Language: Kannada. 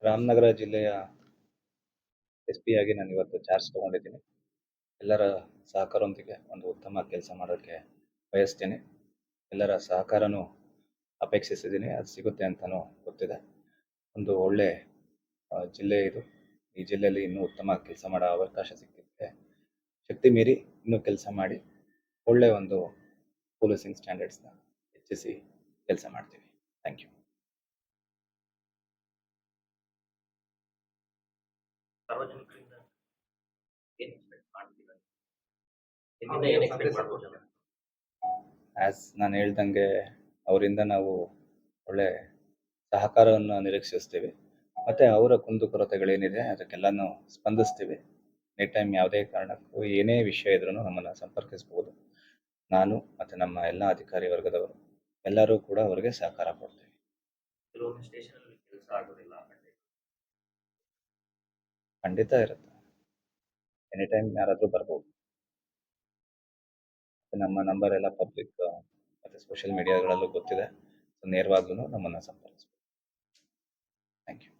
ರಾಮನಗರ ಜಿಲ್ಲೆಯ ಎಸ್ ಪಿ ಆಗಿ ನಾನು ಇವತ್ತು ಚಾರ್ಜ್ ತಗೊಂಡಿದ್ದೀನಿ. ಎಲ್ಲರ ಸಹಕಾರದೊಂದಿಗೆ ಒಂದು ಉತ್ತಮ ಕೆಲಸ ಮಾಡೋಕ್ಕೆ ಬಯಸ್ತೀನಿ. ಎಲ್ಲರ ಸಹಕಾರನೂ ಅಪೇಕ್ಷಿಸಿದ್ದೀನಿ. ಅದು ಸಿಗುತ್ತೆ ಅಂತಲೂ ಗೊತ್ತಿದೆ. ಒಂದು ಒಳ್ಳೆ ಜಿಲ್ಲೆ ಇದು. ಈ ಜಿಲ್ಲೆಯಲ್ಲಿ ಇನ್ನೂ ಉತ್ತಮ ಕೆಲಸ ಮಾಡೋ ಅವಕಾಶ ಸಿಕ್ಕಿದ್ರೆ ಶಕ್ತಿ ಮೀರಿ ಇನ್ನೂ ಕೆಲಸ ಮಾಡಿ ಒಳ್ಳೆ ಒಂದು ಪೊಲೀಸಿಂಗ್ ಸ್ಟ್ಯಾಂಡರ್ಡ್ಸ್ನ ಹೆಚ್ಚಿಸಿ ಕೆಲಸ ಮಾಡ್ತೀವಿ. Thank you. ಸಾರ್ವಜನಿಕರಿಂದ ಏನು ಎಕ್ಸ್ಪೆಕ್ಟ್ ಮಾಡ್ತೀರಾ? ಇದರಿಂದ ಏನು ಎಕ್ಸ್ಪೆಕ್ಟ್ ಮಾಡ್ಬೋದು ಜನ? ಆ್ಯಸ್ ನಾನು ಹೇಳ್ದಂಗೆ ಅವರಿಂದ ನಾವು ಒಳ್ಳೆ ಸಹಕಾರವನ್ನು ನಿರೀಕ್ಷಿಸ್ತೀವಿ. ಮತ್ತು ಅವರ ಕುಂದುಕೊರತೆಗಳೇನಿದೆ ಅದಕ್ಕೆಲ್ಲನೂ ಸ್ಪಂದಿಸ್ತೀವಿ. ಎನಿ ಟೈಮ್ ಯಾವುದೇ ಕಾರಣಕ್ಕೂ ಏನೇ ವಿಷಯ ಇದ್ರೂ ನಮ್ಮನ್ನು ಸಂಪರ್ಕಿಸ್ಬೋದು. ನಾನು ಮತ್ತು ನಮ್ಮ ಎಲ್ಲ ಅಧಿಕಾರಿ ವರ್ಗದವರು ಎಲ್ಲರೂ ಕೂಡ ಅವರಿಗೆ ಸಹಕಾರ ಕೊಡ್ತೀವಿ. ಕೆಲವೊಂದು ಸ್ಟೇಷನಲ್ಲಿ ಕೆಲಸ ಆಗೋದಿಲ್ಲ. ಖಂಡಿತ ಇರುತ್ತೆ. ಎನಿ ಟೈಮ್ ಯಾರಾದರೂ ಬರ್ಬೋದು. ನಮ್ಮ ನಂಬರ್ ಎಲ್ಲ ಪಬ್ಲಿಕ್ ಮತ್ತು ಸೋಷಿಯಲ್ ಮೀಡಿಯಾಗಳಲ್ಲೂ ಗೊತ್ತಿದೆ. ನೇರವಾಗ್ಲೂ ನಮ್ಮನ್ನು ಸಂಪರ್ಕಿಸ್ಬೋದು. Thank you.